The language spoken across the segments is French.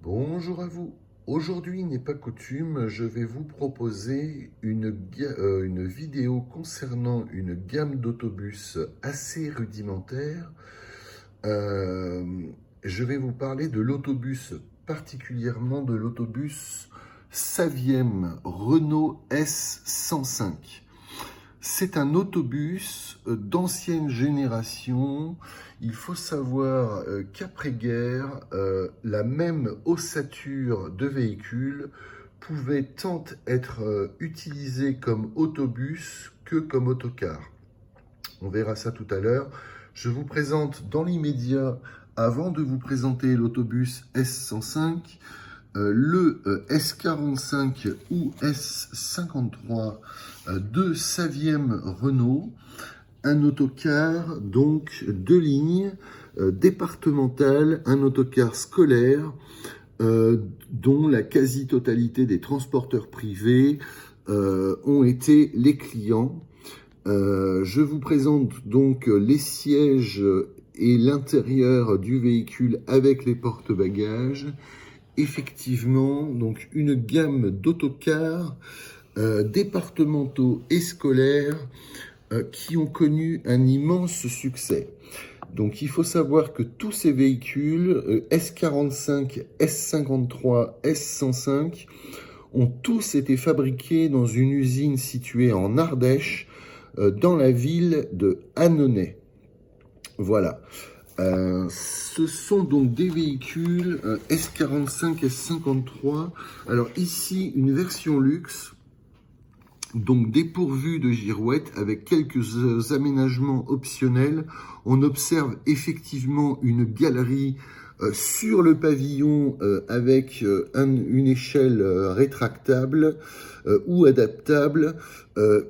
Bonjour à vous. Aujourd'hui n'est pas coutume, je vais vous proposer une vidéo concernant une gamme d'autobus assez rudimentaire. Euh, je vais vous parler de l'autobus, particulièrement de l'autobus Saviem Renault S105. C'est un autobus d'ancienne génération. Il faut savoir qu'après-guerre, la même ossature de véhicule pouvait tant être utilisée comme autobus que comme autocar. On verra ça tout à l'heure. Je vous présente dans l'immédiat, avant de vous présenter l'autobus S105, le S45 ou S53 de Saviem Renault, un autocar donc de ligne départemental, un autocar scolaire dont la quasi-totalité des transporteurs privés ont été les clients. Je vous présente donc les sièges et l'intérieur du véhicule avec les porte-bagages. Effectivement, donc une gamme d'autocars départementaux et scolaires qui ont connu un immense succès. Donc il faut savoir que tous ces véhicules, S45, S53, S105, ont tous été fabriqués dans une usine située en Ardèche, dans la ville de Annonay. Voilà. Ce sont donc des véhicules S45, S53. Alors ici, une version luxe, donc dépourvue de girouette, avec quelques aménagements optionnels. On observe effectivement une galerie sur le pavillon avec une échelle rétractable ou adaptable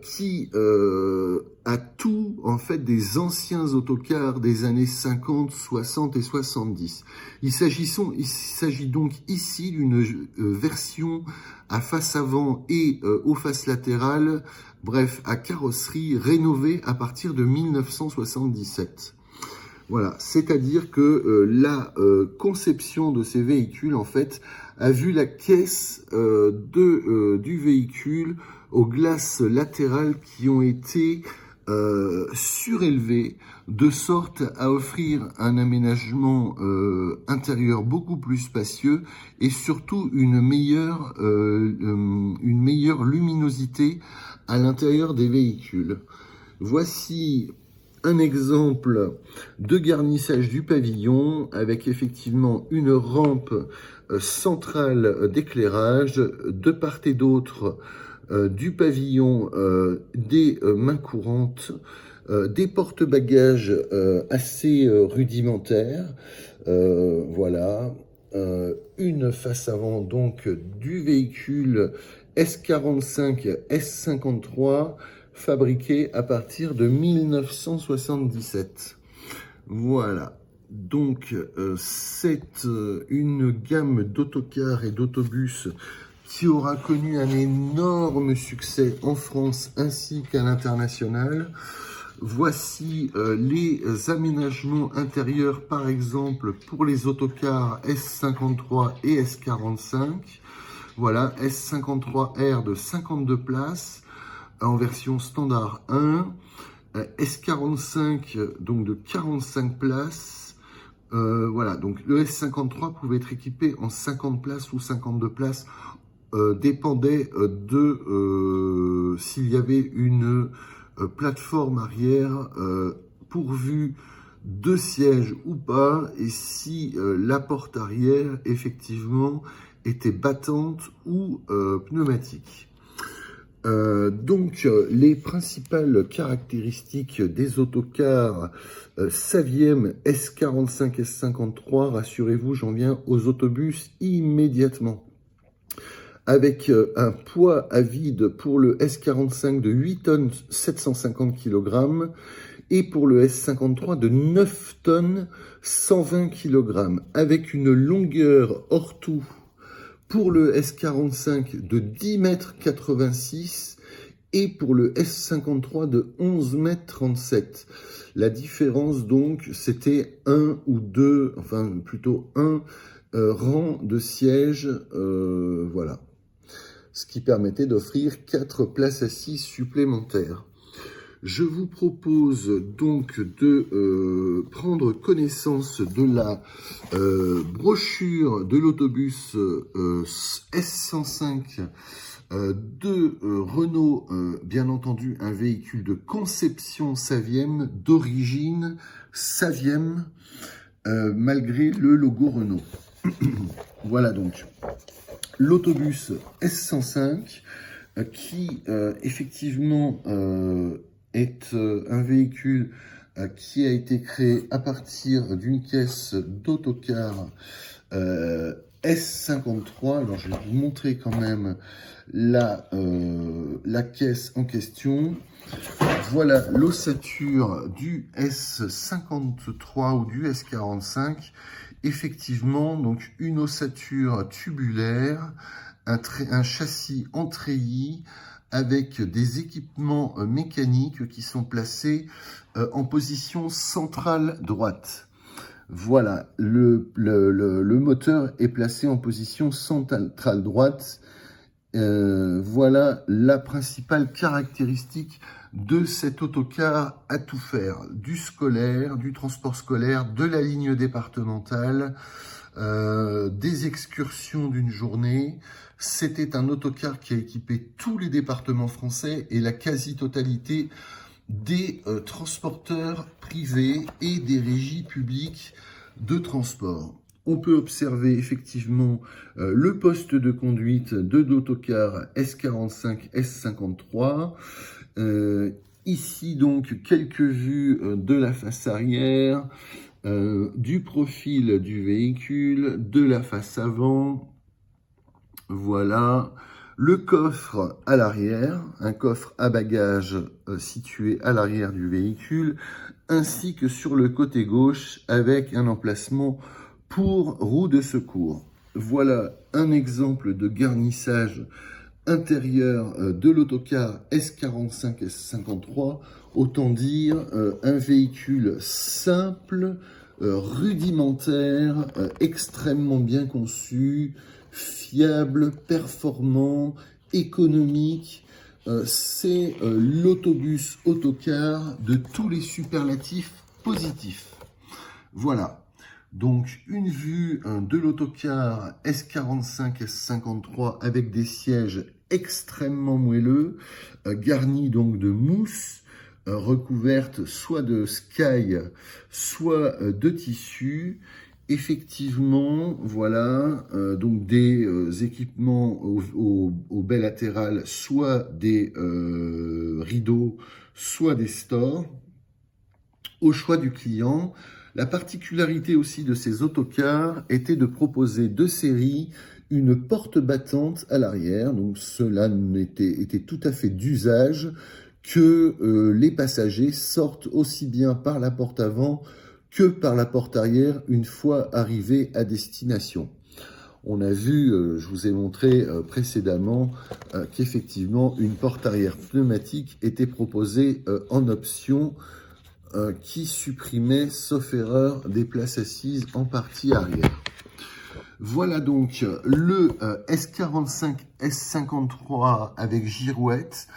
qui a tout en fait des anciens autocars des années 50, 60 et 70. Il s'agit donc ici d'une version à face avant et aux faces latérales, bref, à carrosserie rénovée à partir de 1977. Voilà, c'est-à-dire que la conception de ces véhicules, en fait, a vu la caisse du véhicule aux glaces latérales qui ont été surélevées, de sorte à offrir un aménagement intérieur beaucoup plus spacieux et surtout une meilleure luminosité à l'intérieur des véhicules. Voici un exemple de garnissage du pavillon avec effectivement une rampe centrale d'éclairage, de part et d'autre du pavillon des mains courantes, des porte-bagages assez rudimentaires, voilà, une face avant donc du véhicule S45, S53, fabriqué à partir de 1977. Voilà, donc c'est une gamme d'autocars et d'autobus qui aura connu un énorme succès en France ainsi qu'à l'international. Voici les aménagements intérieurs, par exemple, pour les autocars S53 et S45. Voilà, S53R de 52 places, en version standard 1, S45 donc de 45 places. Voilà, donc le S53 pouvait être équipé en 50 places ou 52 places, dépendait de s'il y avait une plateforme arrière pourvue de sièges ou pas, et si la porte arrière effectivement était battante ou pneumatique. Donc, les principales caractéristiques des autocars Saviem S45, S53, rassurez-vous, j'en viens aux autobus immédiatement. Avec un poids à vide pour le S45 de 8 tonnes 750 kg et pour le S53 de 9 tonnes 120 kg, avec une longueur hors tout pour le S45 de 10,86 m et pour le S53 de 11,37 m. La différence donc, c'était 1 ou 2, enfin plutôt 1 rangs de sièges, voilà. Ce qui permettait d'offrir 4 places assises supplémentaires. Je vous propose donc de prendre connaissance de la brochure de l'autobus S105 de Renault, bien entendu un véhicule de conception Saviem, d'origine Saviem, malgré le logo Renault. Voilà donc l'autobus S105 qui effectivement est un véhicule qui a été créé à partir d'une caisse d'autocar S53. Alors je vais vous montrer quand même la caisse en question. Voilà l'ossature du S53 ou du S45. Effectivement, donc une ossature tubulaire, un châssis en treillis avec des équipements mécaniques qui sont placés en position centrale droite. Voilà, le moteur est placé en position centrale droite. Voilà la principale caractéristique de cet autocar à tout faire, du scolaire, du transport scolaire, de la ligne départementale, des excursions d'une journée. C'était un autocar qui a équipé tous les départements français et la quasi-totalité des transporteurs privés et des régies publiques de transport. On peut observer effectivement le poste de conduite de l'autocar S45, S53. Ici donc quelques vues de la face arrière, du profil du véhicule, de la face avant. Voilà. Le coffre à l'arrière, un coffre à bagages situé à l'arrière du véhicule, ainsi que sur le côté gauche avec un emplacement pour roue de secours. Voilà un exemple de garnissage intérieur de l'autocar S45, S53. Autant dire un véhicule simple, rudimentaire, extrêmement bien conçu, fiable, performant, économique. C'est l'autobus autocar de tous les superlatifs positifs. Voilà. Donc, une vue de l'autocar S45, S53 avec des sièges extrêmement moelleux, garnis donc de mousse, recouverte soit de sky, soit de tissu. Effectivement, voilà, donc des équipements au bais latéral, soit des rideaux, soit des stores, au choix du client. La particularité aussi de ces autocars était de proposer de série une porte battante à l'arrière. Donc cela était tout à fait d'usage que les passagers sortent aussi bien par la porte avant que par la porte arrière une fois arrivés à destination. On a vu, je vous ai montré précédemment, qu'effectivement une porte arrière pneumatique était proposée en option, qui supprimait, sauf erreur, des places assises en partie arrière. Voilà donc le S45, S53 avec girouette.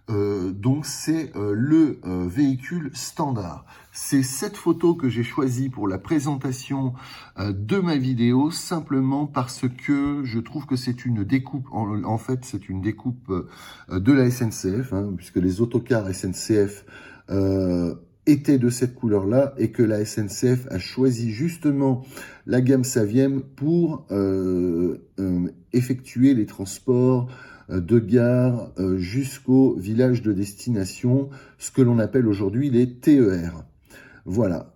Donc c'est le véhicule standard. C'est cette photo que j'ai choisie pour la présentation de ma vidéo, simplement parce que je trouve que c'est une découpe, en fait c'est une découpe de la SNCF, hein, puisque les autocars SNCF était de cette couleur-là et que la SNCF a choisi justement la gamme Saviem pour effectuer les transports de gare jusqu'au village de destination, ce que l'on appelle aujourd'hui les TER. Voilà.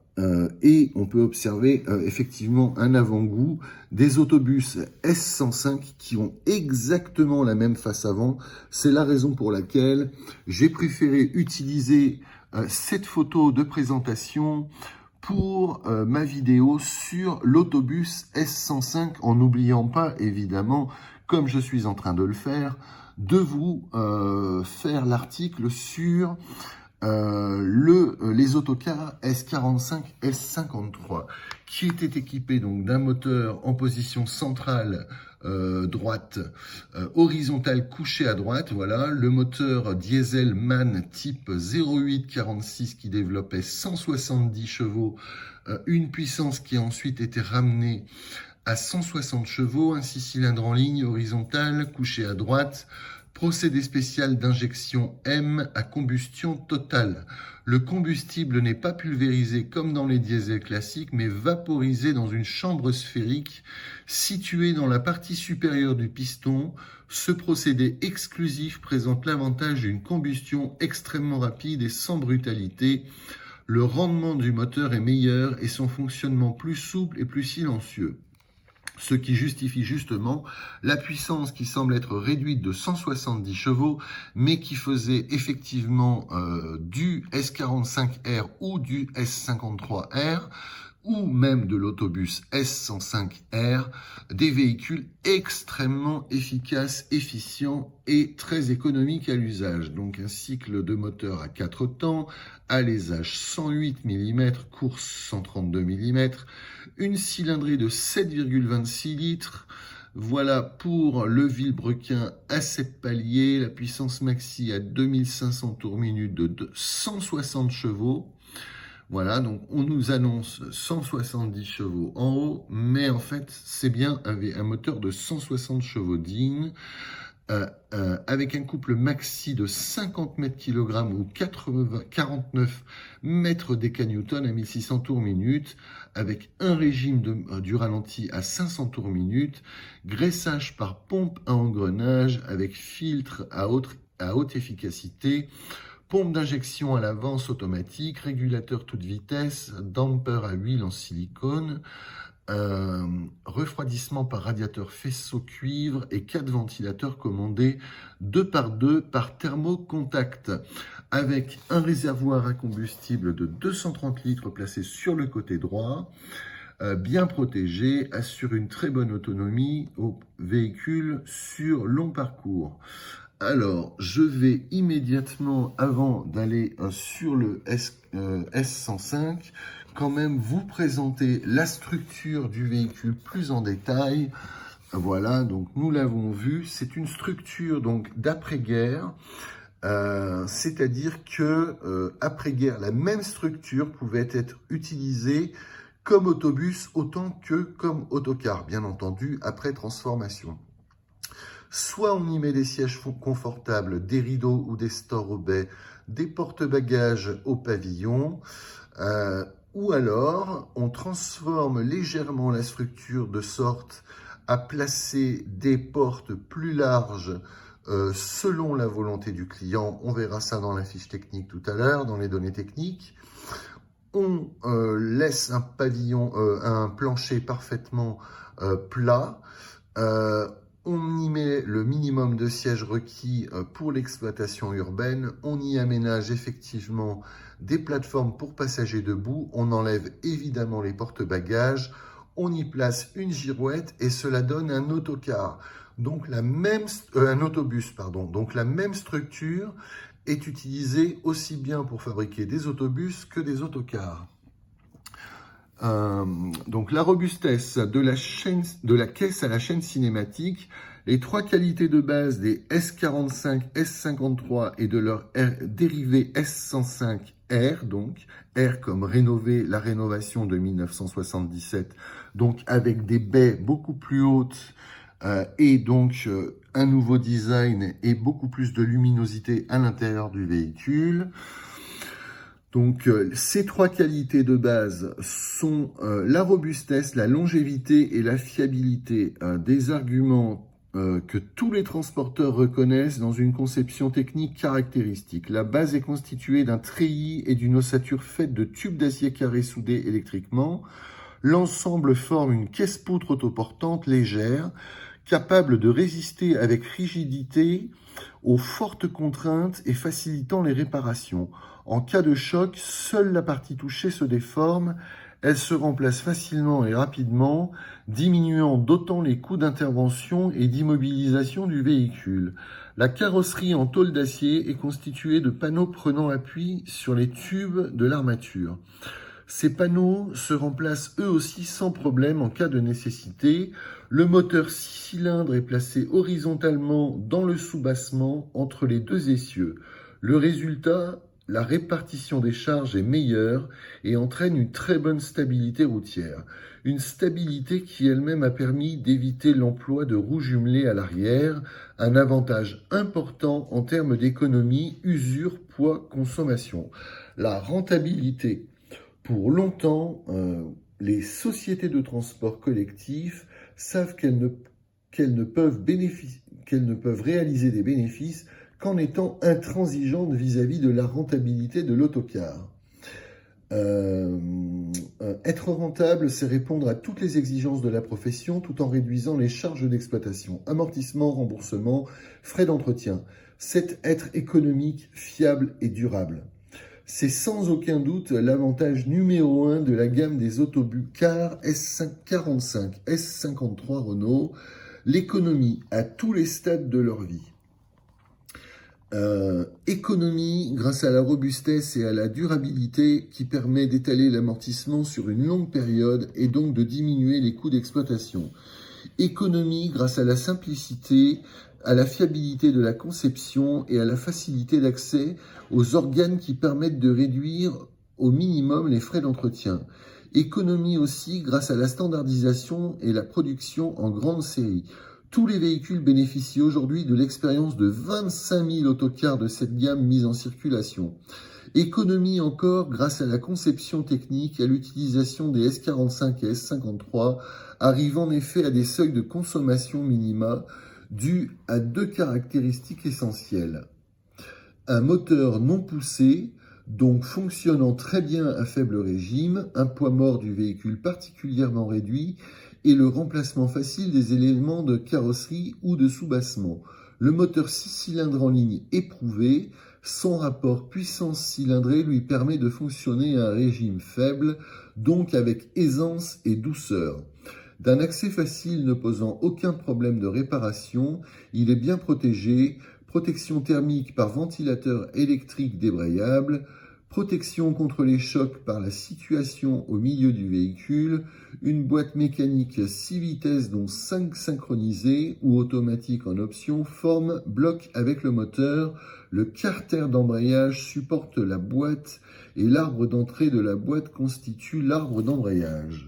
Et on peut observer effectivement un avant-goût des autobus S105 qui ont exactement la même face avant. C'est la raison pour laquelle j'ai préféré utiliser cette photo de présentation pour ma vidéo sur l'autobus S105, en n'oubliant pas évidemment, comme je suis en train de le faire, de vous faire l'article sur les autocars S45, S53, qui étaient équipés donc d'un moteur en position centrale droite, horizontale couché à droite, voilà, le moteur diesel MAN type 0846 qui développait 170 chevaux, une puissance qui a ensuite été ramenée à 160 chevaux, un 6 cylindres en ligne horizontale couché à droite, procédé spécial d'injection M à combustion totale. Le combustible n'est pas pulvérisé comme dans les diesels classiques, mais vaporisé dans une chambre sphérique située dans la partie supérieure du piston. Ce procédé exclusif présente l'avantage d'une combustion extrêmement rapide et sans brutalité. Le rendement du moteur est meilleur et son fonctionnement plus souple et plus silencieux. Ce qui justifie justement la puissance qui semble être réduite de 170 chevaux, mais qui faisait effectivement du S45R ou du S53R, ou même de l'autobus S105R, des véhicules extrêmement efficaces, efficients et très économiques à l'usage. Donc un cycle de moteur à 4 temps, alésage 108 mm, course 132 mm, une cylindrée de 7,26 litres. Voilà pour le Vilebrequin à 7 paliers, la puissance maxi à 2500 tours minute de 160 chevaux. Voilà, donc on nous annonce 170 chevaux en haut, mais en fait, c'est bien un moteur de 160 chevaux digne, avec un couple maxi de 50 mètres kg ou 49 mètres décanewtons à 1600 tours minute, avec un régime du ralenti à 500 tours minute, graissage par pompe à engrenage avec filtre à haute efficacité, pompe d'injection à l'avance automatique, régulateur toute vitesse, damper à huile en silicone, refroidissement par radiateur faisceau cuivre et 4 ventilateurs commandés 2 par 2 par thermocontact, avec un réservoir à combustible de 230 litres placé sur le côté droit, bien protégé, assure une très bonne autonomie au véhicule sur long parcours. Alors, je vais immédiatement, avant d'aller sur le S105, quand même vous présenter la structure du véhicule plus en détail. Voilà, donc nous l'avons vu, c'est une structure donc d'après-guerre, c'est-à-dire que après-guerre, la même structure pouvait être utilisée comme autobus autant que comme autocar, bien entendu, après transformation. Soit on y met des sièges confortables, des rideaux ou des stores au bais, des porte-bagages au pavillon, ou alors on transforme légèrement la structure de sorte à placer des portes plus larges selon la volonté du client. On verra ça dans la fiche technique tout à l'heure, dans les données techniques. On laisse un pavillon, un plancher parfaitement plat. On y met le minimum de sièges requis pour l'exploitation urbaine. On y aménage effectivement des plateformes pour passagers debout. On enlève évidemment les porte-bagages. On y place une girouette et cela donne un autocar. Donc un autobus, pardon. Donc la même structure est utilisée aussi bien pour fabriquer des autobus que des autocars. Donc la robustesse de la caisse à la chaîne cinématique, les 3 qualités de base des S45, S53 et de leur dérivé S105R, donc R comme rénové, la rénovation de 1977, donc avec des baies beaucoup plus hautes et donc un nouveau design et beaucoup plus de luminosité à l'intérieur du véhicule. Donc, ces 3 qualités de base sont la robustesse, la longévité et la fiabilité, des arguments que tous les transporteurs reconnaissent dans une conception technique caractéristique. La base est constituée d'un treillis et d'une ossature faite de tubes d'acier carré soudés électriquement. L'ensemble forme une caisse-poutre autoportante légère, capable de résister avec rigidité aux fortes contraintes et facilitant les réparations. En cas de choc, seule la partie touchée se déforme. Elle se remplace facilement et rapidement, diminuant d'autant les coûts d'intervention et d'immobilisation du véhicule. La carrosserie en tôle d'acier est constituée de panneaux prenant appui sur les tubes de l'armature. Ces panneaux se remplacent eux aussi sans problème en cas de nécessité. Le moteur 6 cylindres est placé horizontalement dans le soubassement entre les deux essieux. Le résultat, la répartition des charges est meilleure et entraîne une très bonne stabilité routière. Une stabilité qui elle-même a permis d'éviter l'emploi de roues jumelées à l'arrière, un avantage important en termes d'économie, usure, poids, consommation. La rentabilité. Pour longtemps, les sociétés de transport collectif savent qu'elles ne peuvent réaliser des bénéfices qu'en étant intransigeantes vis-à-vis de la rentabilité de l'autocar. Être rentable, c'est répondre à toutes les exigences de la profession tout en réduisant les charges d'exploitation, amortissement, remboursement, frais d'entretien. C'est être économique, fiable et durable. C'est sans aucun doute l'avantage numéro 1 de la gamme des autocars S45, S53 Renault, l'économie à tous les stades de leur vie. Économie grâce à la robustesse et à la durabilité qui permet d'étaler l'amortissement sur une longue période et donc de diminuer les coûts d'exploitation. Économie grâce à la simplicité, à la fiabilité de la conception et à la facilité d'accès aux organes qui permettent de réduire au minimum les frais d'entretien. Économie aussi grâce à la standardisation et la production en grande série. Tous les véhicules bénéficient aujourd'hui de l'expérience de 25 000 autocars de cette gamme mise en circulation. Économie encore grâce à la conception technique et à l'utilisation des S45 et S53, arrivant en effet à des seuils de consommation minima dus à deux caractéristiques essentielles. Un moteur non poussé, donc fonctionnant très bien à faible régime, un poids mort du véhicule particulièrement réduit et le remplacement facile des éléments de carrosserie ou de soubassement. Le moteur 6 cylindres en ligne éprouvé, son rapport puissance cylindrée lui permet de fonctionner à un régime faible, donc avec aisance et douceur. D'un accès facile ne posant aucun problème de réparation, il est bien protégé, protection thermique par ventilateur électrique débrayable, protection contre les chocs par la situation au milieu du véhicule, une boîte mécanique 6 vitesses dont 5 synchronisées ou automatiques en option forment bloc avec le moteur, le carter d'embrayage supporte la boîte et l'arbre d'entrée de la boîte constitue l'arbre d'embrayage.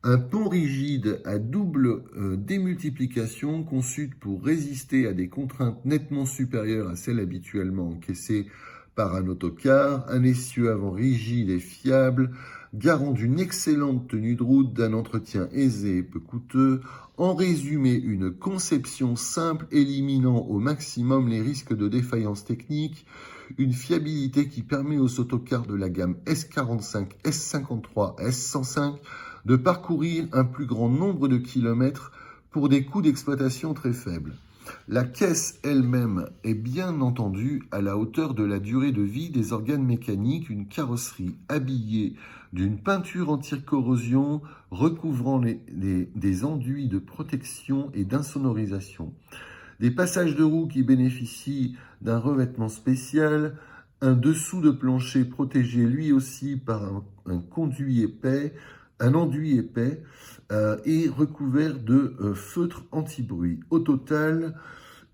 Un pont rigide à double démultiplication conçu pour résister à des contraintes nettement supérieures à celles habituellement encaissées par un autocar, un essieu avant rigide et fiable, garant d'une excellente tenue de route, d'un entretien aisé et peu coûteux, en résumé une conception simple éliminant au maximum les risques de défaillance technique, une fiabilité qui permet aux autocars de la gamme S45, S53, S105 de parcourir un plus grand nombre de kilomètres pour des coûts d'exploitation très faibles. La caisse elle-même est bien entendu à la hauteur de la durée de vie des organes mécaniques, une carrosserie habillée d'une peinture anti-corrosion recouvrant des enduits de protection et d'insonorisation. Des passages de roues qui bénéficient d'un revêtement spécial, un dessous de plancher protégé lui aussi par un enduit épais et recouvert de feutre anti-bruit. Au total,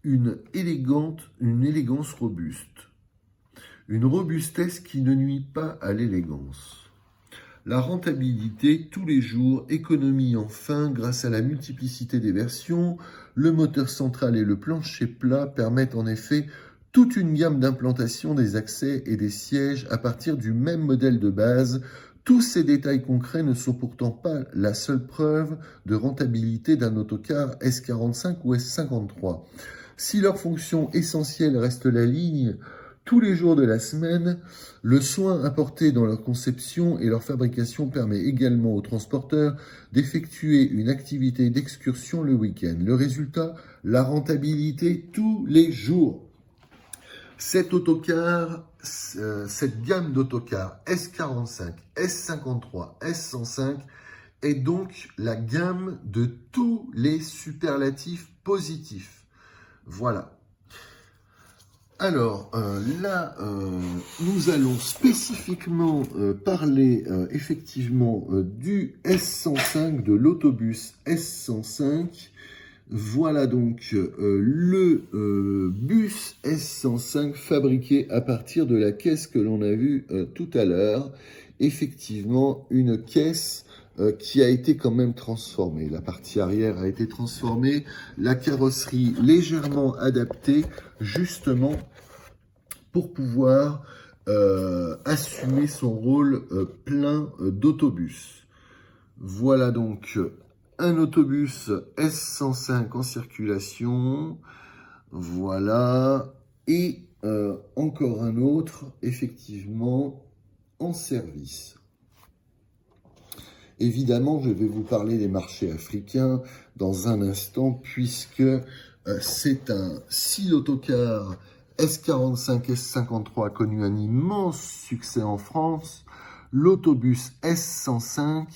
une élégance robuste. Une robustesse qui ne nuit pas à l'élégance. La rentabilité tous les jours, économie enfin grâce à la multiplicité des versions, le moteur central et le plancher plat permettent en effet toute une gamme d'implantation des accès et des sièges à partir du même modèle de base. Tous ces détails concrets ne sont pourtant pas la seule preuve de rentabilité d'un autocar S45 ou S53. Si leur fonction essentielle reste la ligne, tous les jours de la semaine, le soin apporté dans leur conception et leur fabrication permet également aux transporteurs d'effectuer une activité d'excursion le week-end. Le résultat, la rentabilité tous les jours. Cet autocar cette gamme d'autocars S45, S53, S105 est donc la gamme de tous les superlatifs positifs. Voilà. Alors là, nous allons spécifiquement parler effectivement du S105, de l'autobus S105. Voilà donc le bus S105 fabriqué à partir de la caisse que l'on a vue tout à l'heure. Effectivement, une caisse qui a été quand même transformée. La partie arrière a été transformée, la carrosserie légèrement adaptée, justement pour pouvoir assumer son rôle plein d'autobus. Voilà donc un autobus S105 en circulation, voilà, et encore un autre, effectivement, en service. Évidemment, je vais vous parler des marchés africains dans un instant, puisque c'est un, si l'autocar S45, S53 a connu un immense succès en France, l'autobus S105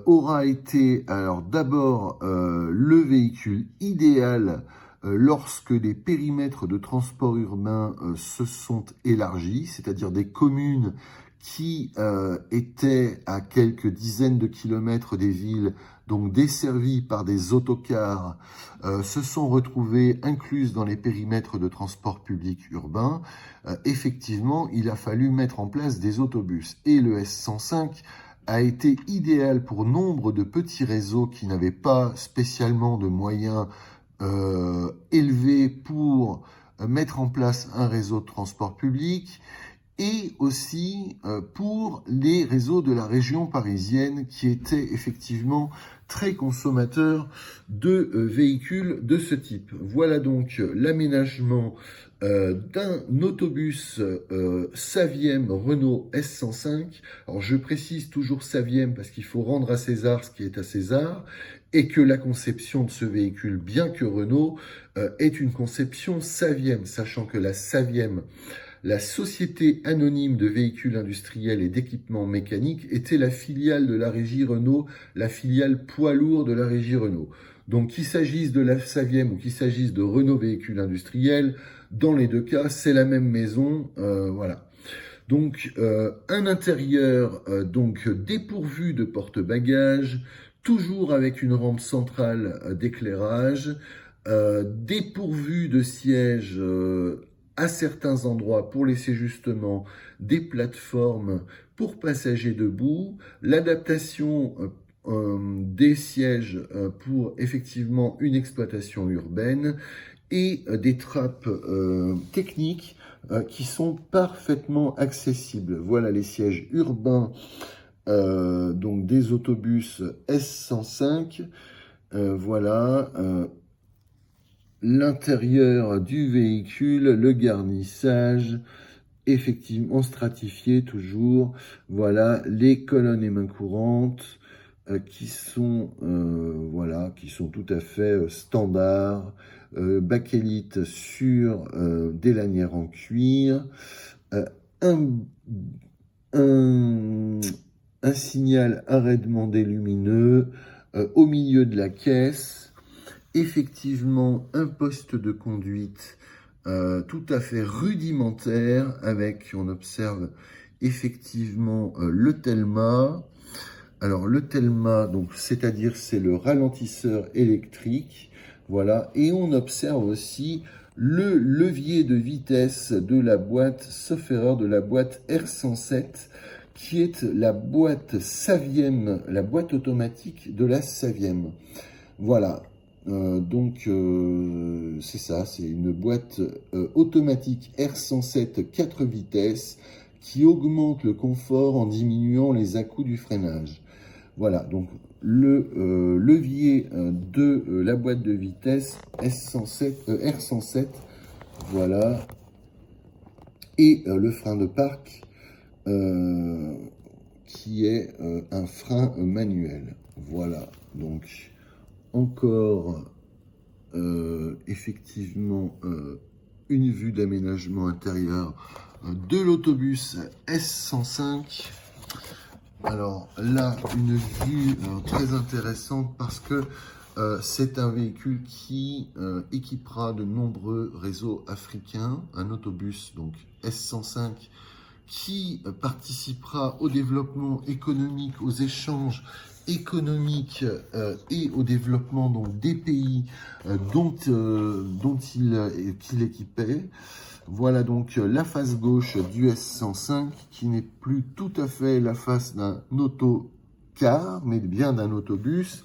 aura été alors d'abord le véhicule idéal lorsque les périmètres de transport urbain se sont élargis, c'est-à-dire des communes qui étaient à quelques dizaines de kilomètres des villes, donc desservies par des autocars, se sont retrouvées incluses dans les périmètres de transport public urbain. Effectivement, il a fallu mettre en place des autobus. Et le S105 a été idéal pour nombre de petits réseaux qui n'avaient pas spécialement de moyens élevés pour mettre en place un réseau de transport public, et aussi pour les réseaux de la région parisienne qui étaient effectivement très consommateurs de véhicules de ce type. Voilà donc l'aménagement d'un autobus Saviem Renault S105. Alors je précise toujours Saviem parce qu'il faut rendre à César ce qui est à César, et que la conception de ce véhicule, bien que Renault, est une conception Saviem, sachant que la Saviem, la Société anonyme de véhicules industriels et d'équipements mécaniques, était la filiale de la régie Renault, la filiale poids lourd de la régie Renault. Donc qu'il s'agisse de la Saviem ou qu'il s'agisse de Renault Véhicules Industriels, dans les deux cas, c'est la même maison, voilà. Donc un intérieur donc dépourvu de porte-bagages, toujours avec une rampe centrale d'éclairage, dépourvu de sièges à certains endroits pour laisser justement des plateformes pour passagers debout, l'adaptation des sièges pour effectivement une exploitation urbaine, et des trappes techniques qui sont parfaitement accessibles. Voilà les sièges urbains donc des autobus S105. Voilà l'intérieur du véhicule, le garnissage, effectivement stratifié toujours. Voilà les colonnes et mains courantes qui sont voilà, qui sont tout à fait standards. Bakélite sur des lanières en cuir. Un signal arrêt demandé lumineux au milieu de la caisse. Effectivement, un poste de conduite tout à fait rudimentaire avec, on observe effectivement le Telma. Alors le Telma, donc c'est-à-dire c'est le ralentisseur électrique, voilà, et on observe aussi le levier de vitesse de la boîte, sauf erreur, de la boîte R107, qui est la boîte Saviem, la boîte automatique de la Saviem. Voilà, donc c'est ça, c'est une boîte automatique R107 4 vitesses qui augmente le confort en diminuant les à-coups du freinage. Voilà, donc le levier de la boîte de vitesse R107, voilà, et le frein de parc qui est un frein manuel. Voilà, donc encore effectivement une vue d'aménagement intérieur de l'autobus S105. Alors là, une vue très intéressante parce que c'est un véhicule qui équipera de nombreux réseaux africains, un autobus donc S105 qui participera au développement économique, aux échanges économiques et au développement donc, des pays qu'il équipait. Voilà donc la face gauche du S105 qui n'est plus tout à fait la face d'un autocar, mais bien d'un autobus.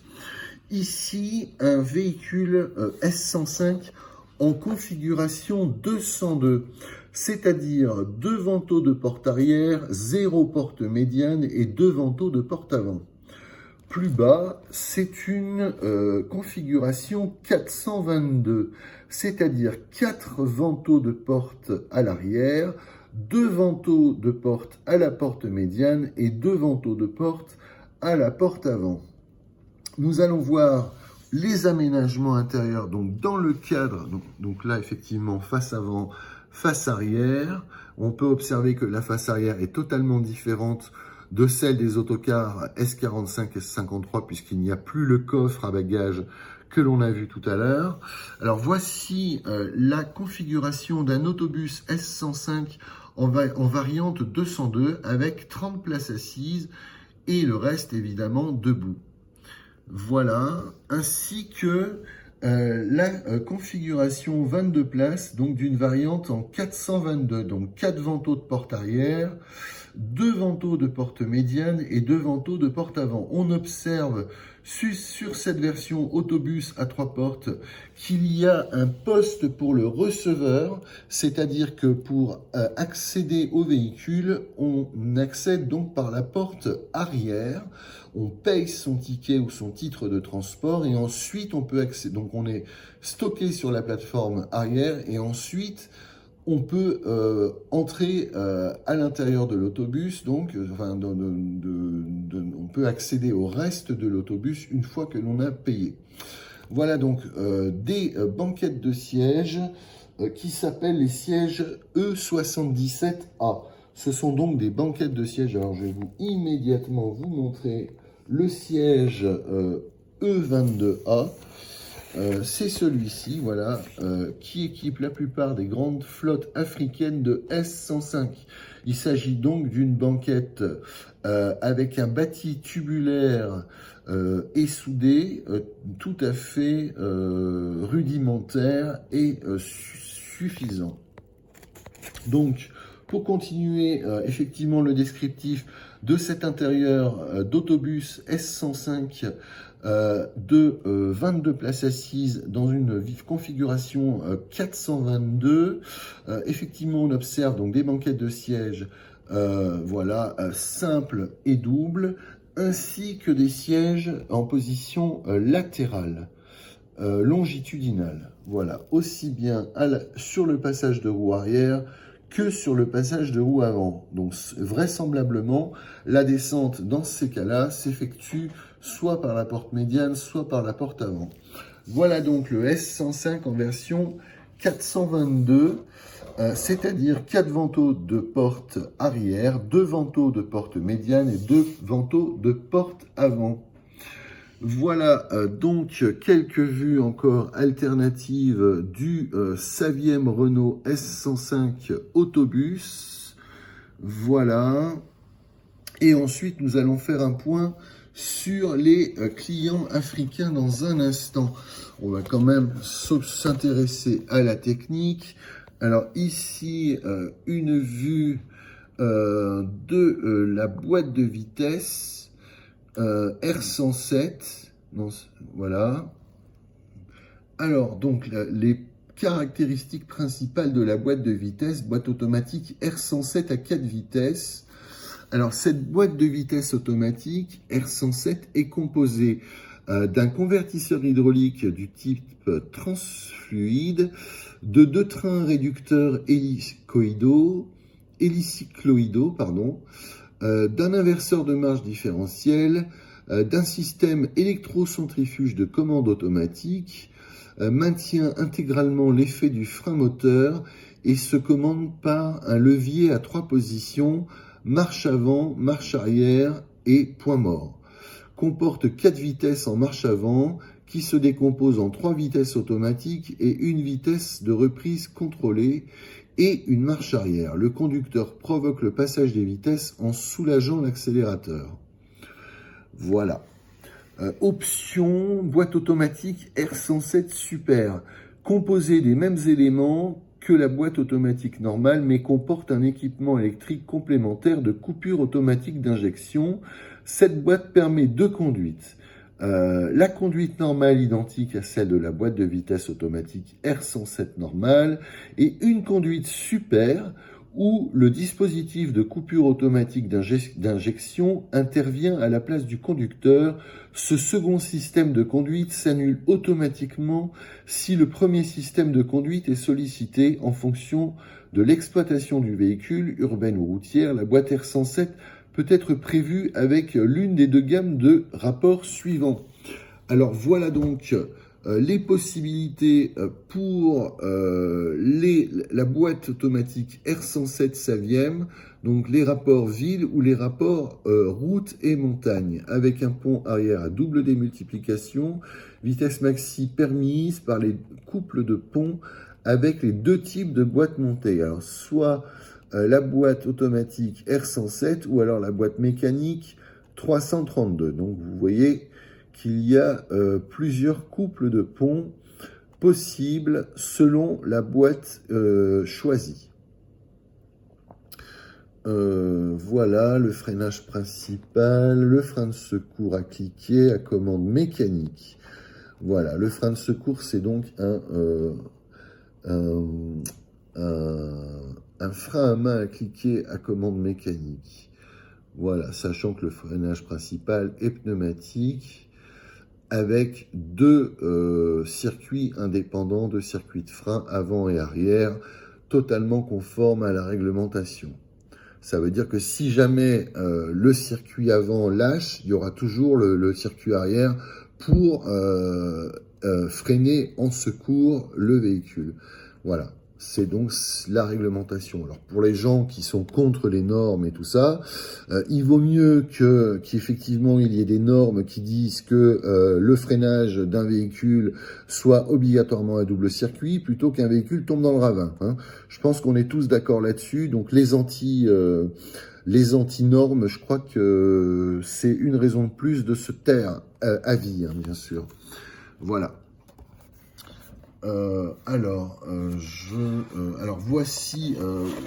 Ici, un véhicule S105 en configuration 202, c'est-à-dire 2 vantaux de porte arrière, 0 porte médiane et 2 vantaux de porte avant. Plus bas, c'est une configuration 422, c'est-à-dire 4 vantaux de porte à l'arrière, 2 vantaux de porte à la porte médiane et 2 vantaux de porte à la porte avant. Nous allons voir les aménagements intérieurs, donc dans le cadre, donc là effectivement face avant, face arrière. On peut observer que la face arrière est totalement différente de celle des autocars S45 et S53 puisqu'il n'y a plus le coffre à bagages que l'on a vu tout à l'heure. Alors voici la configuration d'un autobus S105 en variante 202 avec 30 places assises et le reste évidemment debout. Voilà, ainsi que la configuration 22 places, donc d'une variante en 422, donc 4 vantaux de porte arrière, 2 vantaux de porte médiane et 2 vantaux de porte avant. On observe sur cette version autobus à 3 portes qu'il y a un poste pour le receveur, c'est-à-dire que pour accéder au véhicule, on accède donc par la porte arrière, on paye son ticket ou son titre de transport et ensuite on peut accéder. Donc on est stocké sur la plateforme arrière et ensuite on peut entrer à l'intérieur de l'autobus, donc on peut accéder au reste de l'autobus une fois que l'on a payé. Voilà donc des banquettes de sièges qui s'appellent les sièges E77A. Ce sont donc des banquettes de sièges. Alors je vais immédiatement vous montrer le siège E22A. C'est celui-ci, voilà, qui équipe la plupart des grandes flottes africaines de S105. Il s'agit donc d'une banquette avec un bâti tubulaire et soudé, tout à fait rudimentaire et suffisant. Donc, pour continuer effectivement le descriptif de cet intérieur d'autobus S105 de 22 places assises dans une configuration 422. Effectivement, on observe donc des banquettes de sièges voilà, simples et doubles, ainsi que des sièges en position latérale, longitudinale. Voilà, aussi bien sur le passage de roue arrière que sur le passage de roue avant. Donc vraisemblablement, la descente dans ces cas-là s'effectue soit par la porte médiane, soit par la porte avant. Voilà donc le S105 en version 422, c'est-à-dire 4 vantaux de porte arrière, 2 vantaux de porte médiane et 2 vantaux de porte avant. Voilà donc quelques vues encore alternatives du Saviem Renault S105 autobus. Voilà. Et ensuite, nous allons faire un point sur les clients africains dans un instant. On va quand même s'intéresser à la technique. Alors ici, une vue de la boîte de vitesse. R107, non, voilà. Alors, donc, les caractéristiques principales de la boîte de vitesse, boîte automatique R107 à 4 vitesses. Alors, cette boîte de vitesse automatique R107 est composée d'un convertisseur hydraulique du type transfluide, de 2 trains réducteurs hélicycloïdaux, d'un inverseur de marche différentielle, d'un système électrocentrifuge de commande automatique, maintient intégralement l'effet du frein moteur et se commande par un levier à 3 positions, marche avant, marche arrière et point mort. Comporte 4 vitesses en marche avant qui se décomposent en 3 vitesses automatiques et une vitesse de reprise contrôlée et une marche arrière. Le conducteur provoque le passage des vitesses en soulageant l'accélérateur. Voilà. Option, boîte automatique R107 Super, composée des mêmes éléments que la boîte automatique normale, mais comporte un équipement électrique complémentaire de coupure automatique d'injection. Cette boîte permet 2 conduites. La conduite normale identique à celle de la boîte de vitesse automatique R107 normale et une conduite super où le dispositif de coupure automatique d'injection intervient à la place du conducteur. Ce second système de conduite s'annule automatiquement si le premier système de conduite est sollicité en fonction de l'exploitation du véhicule, urbaine ou routière. La boîte R107 peut être prévue avec l'une des 2 gammes de rapports suivants. Alors voilà donc les possibilités pour la boîte automatique R107 Saviem, donc les rapports ville ou les rapports route et montagne, avec un pont arrière à double démultiplication, vitesse maxi permise par les couples de ponts avec les 2 types de boîtes montées. Alors soit la boîte automatique R107 ou alors la boîte mécanique 332. Donc vous voyez qu'il y a plusieurs couples de ponts possibles selon la boîte choisie. Voilà le freinage principal, le frein de secours à cliquer à commande mécanique. Voilà, le frein de secours, c'est donc un frein à main à cliquer à commande mécanique. Voilà, sachant que le freinage principal est pneumatique avec 2 circuits indépendants, 2 circuits de frein avant et arrière, totalement conformes à la réglementation. Ça veut dire que si jamais le circuit avant lâche, il y aura toujours le circuit arrière pour freiner en secours le véhicule. Voilà. C'est donc la réglementation. Alors pour les gens qui sont contre les normes et tout ça, il vaut mieux qu'effectivement il y ait des normes qui disent que le freinage d'un véhicule soit obligatoirement à double circuit plutôt qu'un véhicule tombe dans le ravin. Hein. Je pense qu'on est tous d'accord là-dessus. Donc les anti-normes, je crois que c'est une raison de plus de se taire à vie, hein, bien sûr. Voilà. Alors voici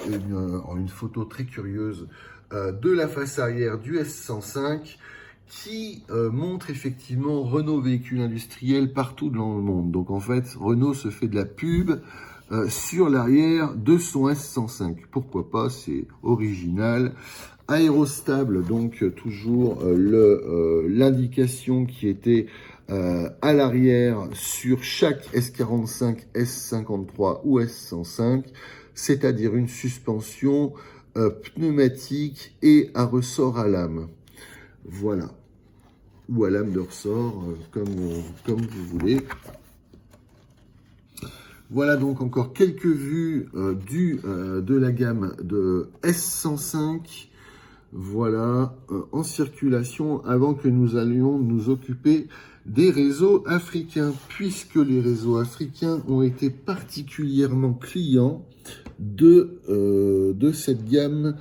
une photo très curieuse de la face arrière du S105 qui montre effectivement Renault véhicule industriel partout dans le monde. Donc en fait, Renault se fait de la pub sur l'arrière de son S105. Pourquoi pas, c'est original. Aérostable, donc toujours l'indication qui était à l'arrière sur chaque S45, S53 ou S105, c'est-à-dire une suspension pneumatique et à ressort à lame. Voilà. Ou à lame de ressort, comme vous voulez. Voilà donc encore quelques vues de la gamme de S105. Voilà, en circulation avant que nous allions nous occuper des réseaux africains, puisque les réseaux africains ont été particulièrement clients de cette gamme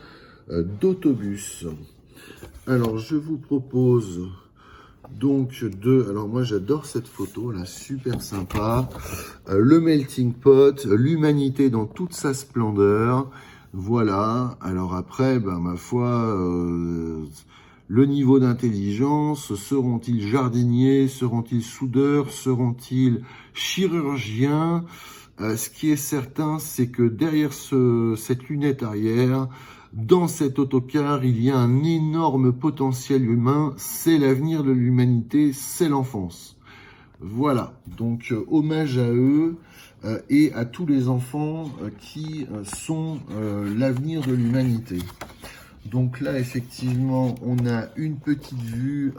d'autobus. Alors, je vous propose donc alors moi j'adore cette photo là, super sympa, le melting pot, l'humanité dans toute sa splendeur. Voilà, alors après, ma foi, le niveau d'intelligence, seront-ils jardiniers, seront-ils soudeurs, seront-ils chirurgiens? Ce qui est certain, c'est que derrière cette lunette arrière, dans cet autocar, il y a un énorme potentiel humain, c'est l'avenir de l'humanité, c'est l'enfance. Voilà, donc hommage à eux et à tous les enfants qui sont l'avenir de l'humanité. Donc là, effectivement, on a une petite vue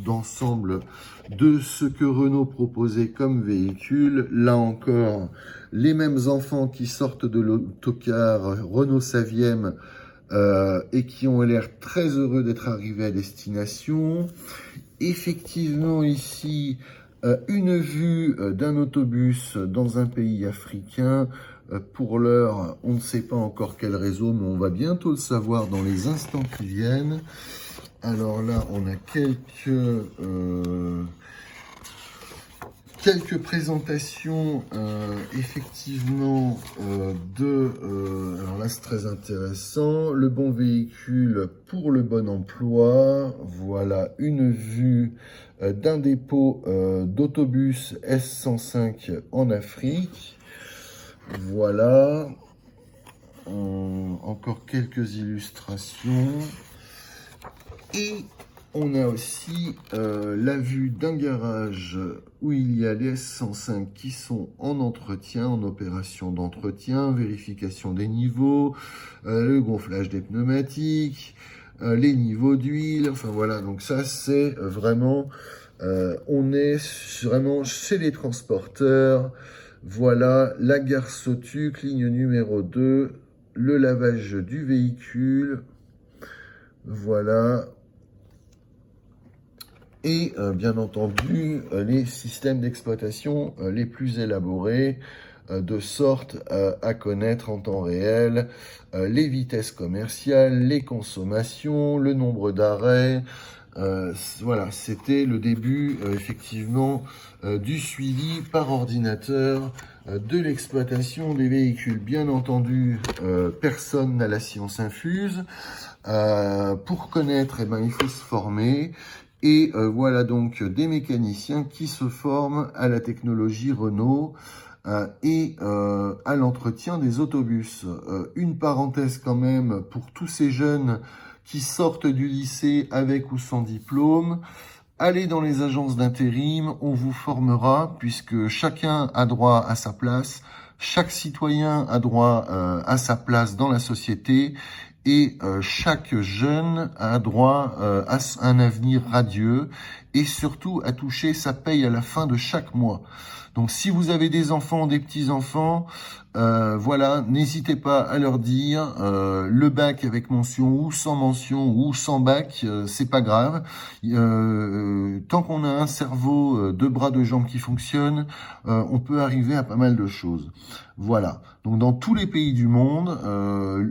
d'ensemble de ce que Renault proposait comme véhicule. Là encore, les mêmes enfants qui sortent de l'autocar Renault Saviem et qui ont l'air très heureux d'être arrivés à destination. Effectivement, ici, une vue d'un autobus dans un pays africain. Pour l'heure, on ne sait pas encore quel réseau, mais on va bientôt le savoir dans les instants qui viennent. Alors là, on a quelques présentations, effectivement, alors là, c'est très intéressant. Le bon véhicule pour le bon emploi. Voilà une vue d'un dépôt d'autobus S105 en Afrique. Voilà, encore quelques illustrations. Et on a aussi la vue d'un garage où il y a les S105 qui sont en entretien, en opération d'entretien, vérification des niveaux, le gonflage des pneumatiques, les niveaux d'huile, enfin voilà, donc ça c'est vraiment, on est vraiment chez les transporteurs. Voilà, la gare Sotuc, ligne numéro 2, le lavage du véhicule, voilà. Et bien entendu, les systèmes d'exploitation les plus élaborés, de sorte à connaître en temps réel les vitesses commerciales, les consommations, le nombre d'arrêts. Voilà, c'était le début effectivement du suivi par ordinateur de l'exploitation des véhicules. Bien entendu, personne n'a la science infuse. Pour connaître, eh ben, il faut se former. Et voilà donc des mécaniciens qui se forment à la technologie Renault et à l'entretien des autobus. Une parenthèse quand même pour tous ces jeunes qui sortent du lycée avec ou sans diplôme. Allez dans les agences d'intérim, on vous formera puisque chacun a droit à sa place, chaque citoyen a droit à sa place dans la société et chaque jeune a droit à un avenir radieux et surtout à toucher sa paye à la fin de chaque mois. Donc si vous avez des enfants, des petits-enfants, voilà, n'hésitez pas à leur dire le bac avec mention ou sans bac, c'est pas grave. Tant qu'on a un cerveau, deux bras, deux jambes qui fonctionnent, on peut arriver à pas mal de choses. Voilà. Donc dans tous les pays du monde,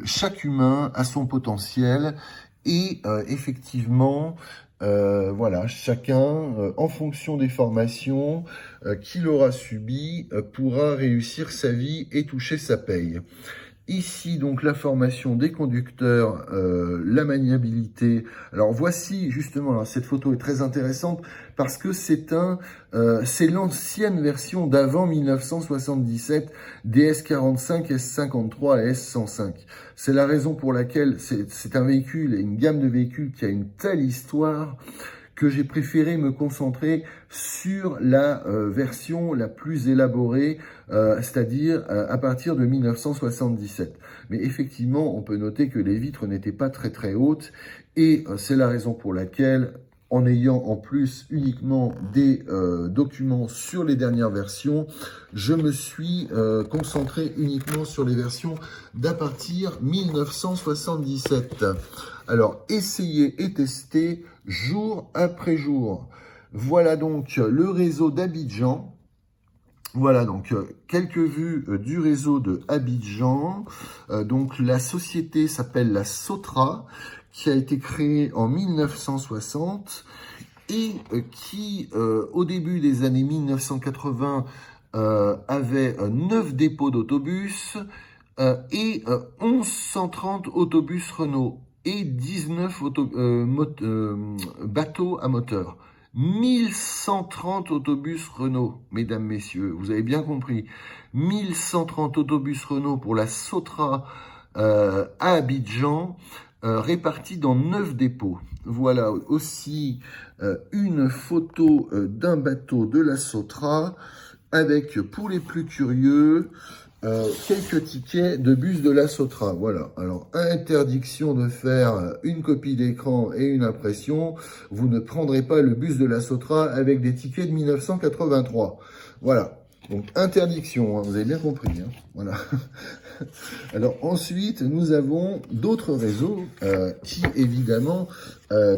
chaque humain a son potentiel et effectivement, voilà, chacun, en fonction des formations qu'il aura subies, pourra réussir sa vie et toucher sa paye. Ici, donc, la formation des conducteurs, la maniabilité. Alors, voici, justement, alors, cette photo est très intéressante parce que c'est l'ancienne version d'avant 1977 des S45, S53 et S105. C'est la raison pour laquelle c'est un véhicule et une gamme de véhicules qui a une telle histoire que j'ai préféré me concentrer sur la version la plus élaborée, c'est-à-dire à partir de 1977. Mais effectivement, on peut noter que les vitres n'étaient pas très très hautes et c'est la raison pour laquelle, en ayant en plus uniquement des documents sur les dernières versions, je me suis concentré uniquement sur les versions d'à partir 1977. Alors, essayez et testez jour après jour. Voilà donc le réseau d'Abidjan. Voilà donc quelques vues du réseau de Abidjan. Donc la société s'appelle la Sotra, qui a été créée en 1960 et qui, au début des années 1980, avait 9 dépôts d'autobus et 1130 autobus Renault et 19 bateaux à moteur. 1130 autobus Renault, mesdames, messieurs, vous avez bien compris. 1130 autobus Renault pour la Sotra à Abidjan, répartis dans 9 dépôts. Voilà aussi une photo d'un bateau de la Sotra avec, pour les plus curieux, quelques tickets de bus de la Sotra. Voilà. Alors, interdiction de faire une copie d'écran et une impression. Vous ne prendrez pas le bus de la Sotra avec des tickets de 1983. Voilà. Donc, interdiction, hein, vous avez bien compris. Hein, voilà. Alors, ensuite, nous avons d'autres réseaux qui, évidemment,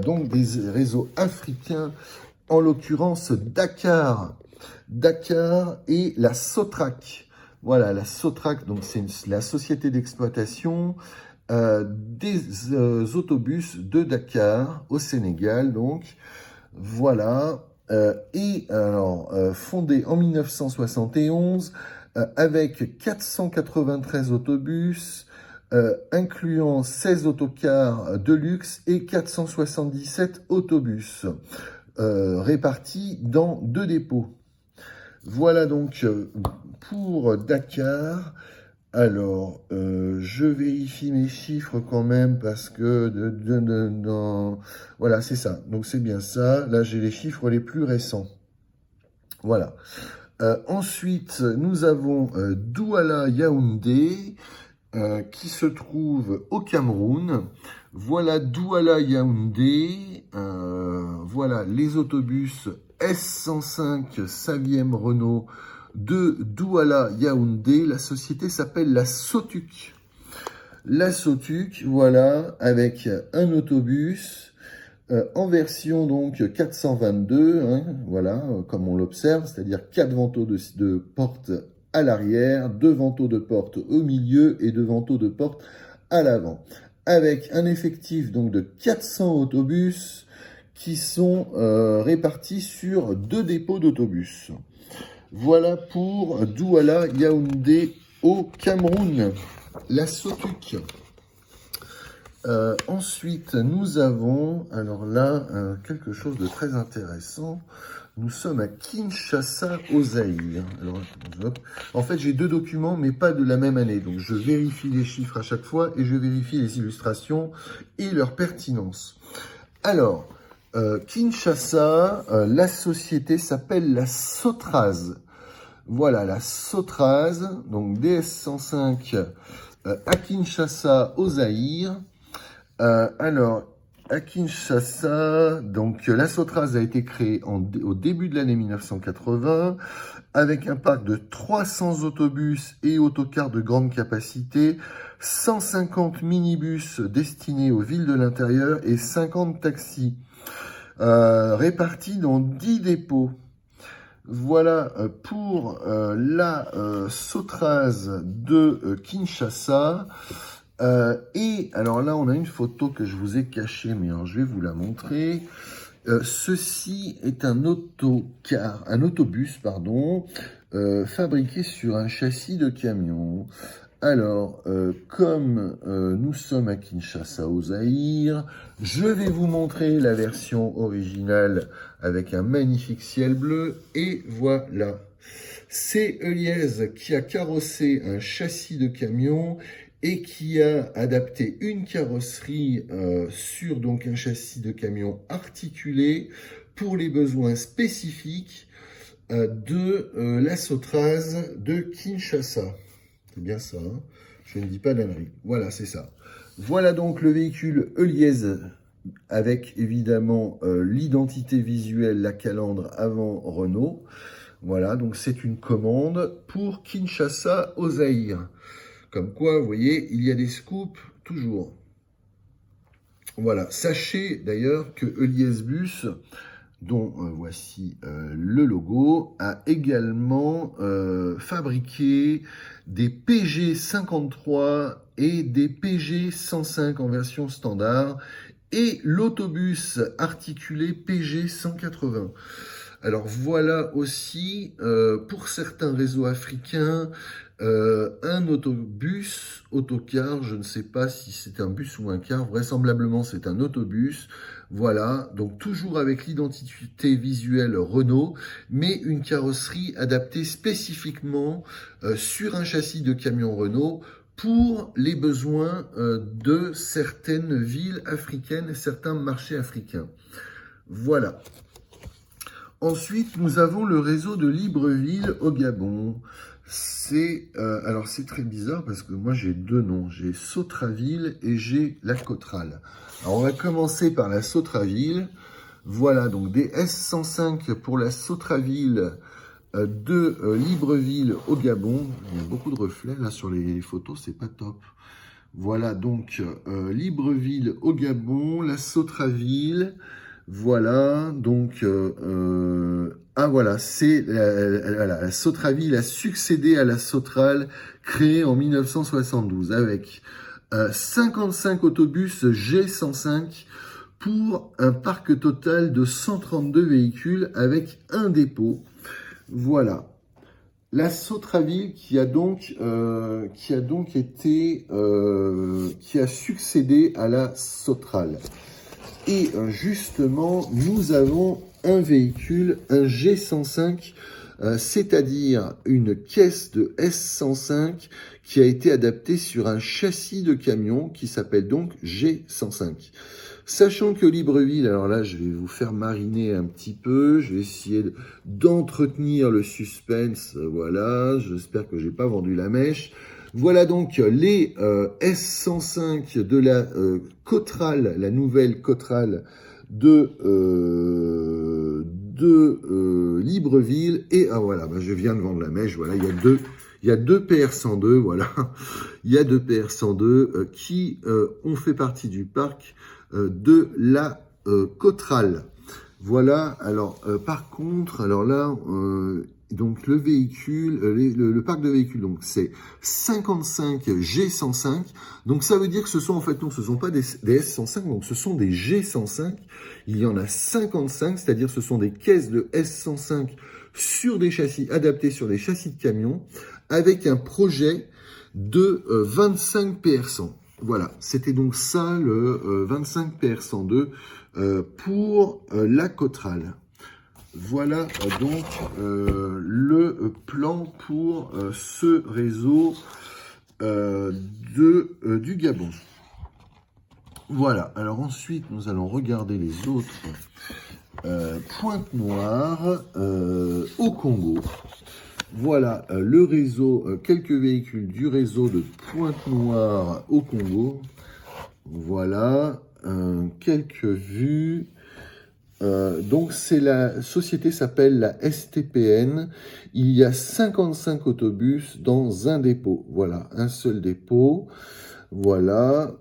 donc des réseaux africains, en l'occurrence Dakar. Dakar et la Sotrac. Voilà, la Sotrac, donc c'est la société d'exploitation des autobus de Dakar au Sénégal. Donc, voilà. Et alors, fondée en 1971 avec 493 autobus, incluant 16 autocars de luxe et 477 autobus répartis dans 2 dépôts. Voilà donc pour Dakar. Alors, je vérifie mes chiffres quand même parce que voilà, c'est ça. Donc, c'est bien ça. Là, j'ai les chiffres les plus récents. Voilà. Ensuite, nous avons Douala Yaoundé qui se trouve au Cameroun. Voilà Douala Yaoundé. Voilà les autobus S105 Saviem Renault de Douala Yaoundé. La société s'appelle la Sotuc. La Sotuc, voilà, avec un autobus en version donc 422, hein, voilà, comme on l'observe, c'est-à-dire 4 vantaux de porte à l'arrière, 2 vantaux de porte au milieu et 2 vantaux de porte à l'avant, avec un effectif donc de 400 autobus qui sont répartis sur 2 dépôts d'autobus. Voilà pour Douala Yaoundé au Cameroun, la Sotuc. Ensuite, nous avons, alors là, quelque chose de très intéressant. Nous sommes à Kinshasa, au Zaïre. Alors, en fait, j'ai 2 documents, mais pas de la même année. Donc, je vérifie les chiffres à chaque fois et je vérifie les illustrations et leur pertinence. Alors, Kinshasa, la société s'appelle la Sotraz. Voilà, la Sotraz, donc DS105 à Kinshasa, au Zaïre. Alors, à Kinshasa, donc la Sotraz a été créée au début de l'année 1980 avec un parc de 300 autobus et autocars de grande capacité, 150 minibus destinés aux villes de l'intérieur et 50 taxis répartis dans 10 dépôts. Voilà pour la Sotraz de Kinshasa. Et alors là, on a une photo que je vous ai cachée, mais alors, je vais vous la montrer. Ceci est un autobus, pardon, fabriqué sur un châssis de camion. Alors, comme nous sommes à Kinshasa, au Zaïre, je vais vous montrer la version originale avec un magnifique ciel bleu. Et voilà, c'est Eliez qui a carrossé un châssis de camion et qui a adapté une carrosserie sur donc un châssis de camion articulé pour les besoins spécifiques de la Sotraz de Kinshasa. C'est bien ça, hein, je ne dis pas d'ânerie. Voilà, c'est ça. Voilà donc le véhicule Eliez avec évidemment l'identité visuelle, la calandre avant Renault. Voilà, donc c'est une commande pour Kinshasa au Zaïre. Comme quoi, vous voyez, il y a des scoops toujours. Voilà, sachez d'ailleurs que Eliez Bus, dont voici le logo, a également fabriqué des PG53 et des PG105 en version standard et l'autobus articulé PG180. Alors voilà aussi, pour certains réseaux africains, un autobus, autocar, je ne sais pas si c'est un bus ou un car, vraisemblablement c'est un autobus, voilà, donc toujours avec l'identité visuelle Renault, mais une carrosserie adaptée spécifiquement sur un châssis de camion Renault pour les besoins de certaines villes africaines et certains marchés africains. Voilà. Ensuite, nous avons le réseau de Libreville au Gabon. Alors c'est très bizarre parce que moi j'ai deux noms, j'ai Sautraville et j'ai la Cotral. Alors on va commencer par la Sautraville. Voilà, donc des S105 pour la Sautraville de Libreville au Gabon. Il y a beaucoup de reflets là sur les photos, c'est pas top. Voilà, donc Libreville au Gabon, la Sautraville. Voilà, donc, voilà, c'est la Sautraville a succédé à la Sautral, créée en 1972, avec 55 autobus G105 pour un parc total de 132 véhicules avec un dépôt. Voilà. La Sautraville qui a succédé à la Sautral. Et justement, nous avons un véhicule, un G105, c'est-à-dire une caisse de S105 qui a été adaptée sur un châssis de camion qui s'appelle donc G105. Sachant que Libreville, alors là, je vais vous faire mariner un petit peu, je vais essayer d'entretenir le suspense, voilà, j'espère que j'ai pas vendu la mèche. Voilà donc les S105 de la Cotral, la nouvelle Cotral de Libreville. Et voilà, je viens de vendre la mèche, voilà, il y a deux PR102, voilà, il y a deux PR102 qui ont fait partie du parc de la Cotral. Voilà, alors par contre, alors là, donc le véhicule, le parc de véhicules, donc c'est 55 G105. Donc ça veut dire que ce sont en fait, non, ce ne sont pas des S105, donc ce sont des G105. Il y en a 55, c'est-à-dire ce sont des caisses de S105 sur des châssis, adaptés sur des châssis de camions, avec un projet de 25 PR100. Voilà, c'était donc ça le 25 PR102 pour la Cotral. Voilà donc le plan pour ce réseau du Gabon. Voilà, alors ensuite nous allons regarder les autres Pointe-Noire au Congo. Voilà le réseau, quelques véhicules du réseau de Pointe-Noire au Congo. Voilà, quelques vues. Donc la société s'appelle la STPN. Il y a 55 autobus dans un dépôt. Voilà, un seul dépôt. Voilà.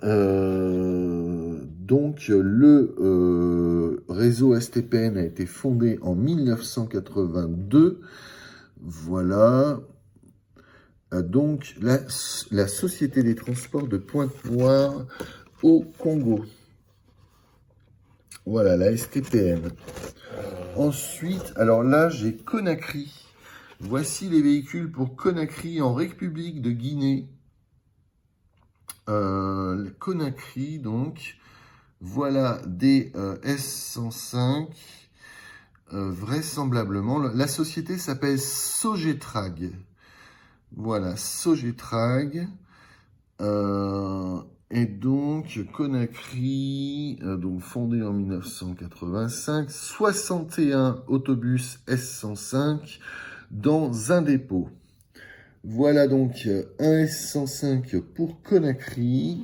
Donc le réseau STPN a été fondé en 1982. Voilà. Donc la Société des transports de Pointe-Noire au Congo. Voilà, la STPN. Ensuite, alors là, j'ai Conakry. Voici les véhicules pour Conakry en République de Guinée. Conakry, donc. Voilà des S105. Vraisemblablement, la société s'appelle Sogetrag. Voilà, Sogetrag. Et donc, Conakry, donc fondé en 1985, 61 autobus S105 dans un dépôt. Voilà donc un S105 pour Conakry.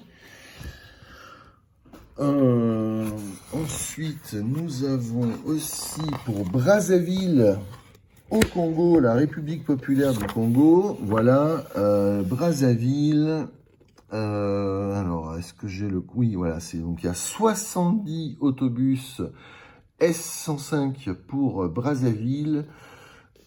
Ensuite, nous avons aussi pour Brazzaville, au Congo, la République populaire du Congo. Voilà, Brazzaville. Alors, est-ce que j'ai le... Oui, voilà, donc il y a 70 autobus S105 pour Brazzaville.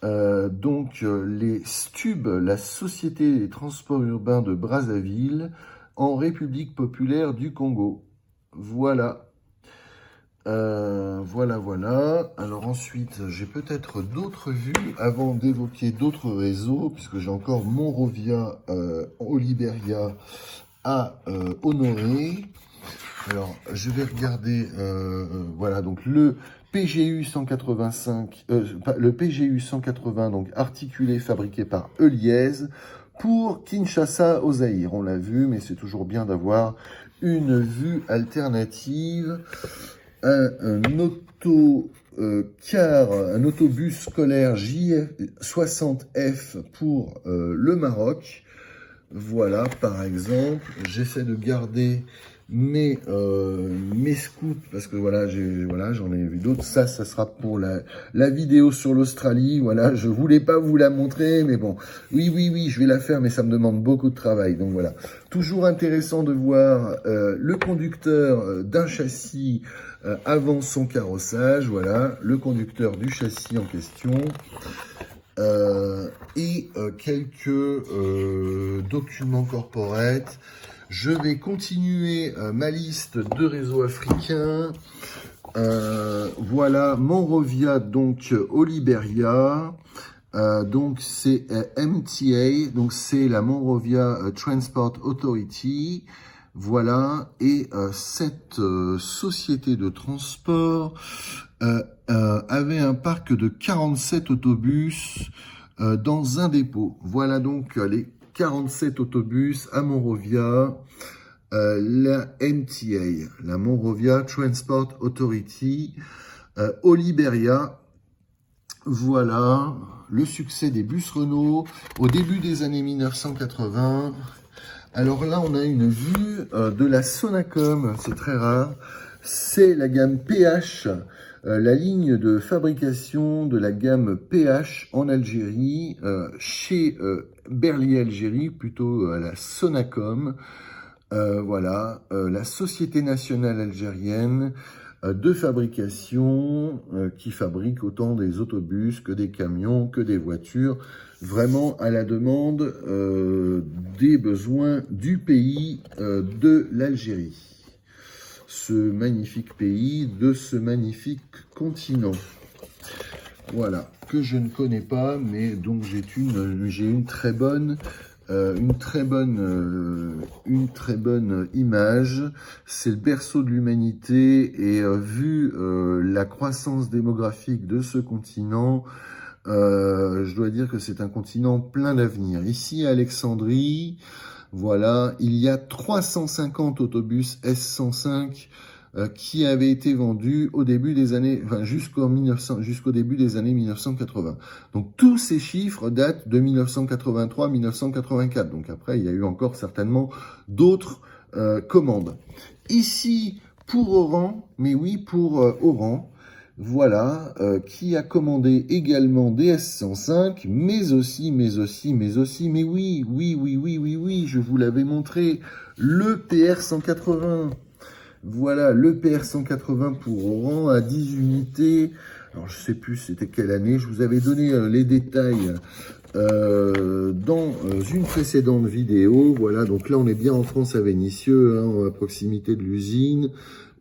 Donc, les STUB, la Société des transports urbains de Brazzaville, en République populaire du Congo. Voilà. Voilà. Alors ensuite, j'ai peut-être d'autres vues avant d'évoquer d'autres réseaux, puisque j'ai encore Monrovia au Liberia à honorer. Alors, je vais regarder, voilà, donc le PGU 185, le PGU 180, donc articulé, fabriqué par Eliez, pour Kinshasa au Zaïre. On l'a vu, mais c'est toujours bien d'avoir une vue alternative. un un autobus scolaire JF60F pour le Maroc. Voilà, par exemple, j'essaie de garder mes scoops parce que voilà, j'en ai vu d'autres. Ça sera pour la vidéo sur l'Australie. Voilà, je voulais pas vous la montrer, mais bon, oui, je vais la faire, mais ça me demande beaucoup de travail. Donc voilà, toujours intéressant de voir le conducteur d'un châssis avant son carrossage. Voilà, le conducteur du châssis en question. Quelques documents corporate. Je vais continuer ma liste de réseaux africains. Voilà, Monrovia, donc au Liberia. Donc c'est MTA, donc c'est la Monrovia Transport Authority. Voilà, et cette société de transport avait un parc de 47 autobus dans un dépôt. Voilà donc les 47 autobus à Monrovia, la MTA, la Monrovia Transport Authority, au Liberia. Voilà le succès des bus Renault au début des années 1980. Alors là, on a une vue de la Sonacom, c'est très rare. C'est la gamme PH, la ligne de fabrication de la gamme PH en Algérie, chez Berliet Algérie, plutôt à la Sonacom. Voilà, la Société nationale algérienne de fabrication qui fabrique autant des autobus que des camions, que des voitures, vraiment à la demande des besoins du pays de l'Algérie. Ce magnifique pays, de ce magnifique continent. Voilà, que je ne connais pas, mais donc j'ai une très bonne image. C'est le berceau de l'humanité et vu la croissance démographique de ce continent, je dois dire que c'est un continent plein d'avenir. Ici à Alexandrie, voilà, il y a 350 autobus S105 qui avaient été vendus au début des années, enfin jusqu'au début des années 1980. Donc tous ces chiffres datent de 1983-1984. Donc après, il y a eu encore certainement d'autres commandes. Ici, pour Oran, mais oui, pour Oran, voilà, qui a commandé également des S105, mais oui, je vous l'avais montré, le PR180. Voilà, le PR180 pour Oran à 10 unités. Alors, je sais plus c'était quelle année. Je vous avais donné les détails dans une précédente vidéo. Voilà, donc là, on est bien en France à Vénissieux, hein, à proximité de l'usine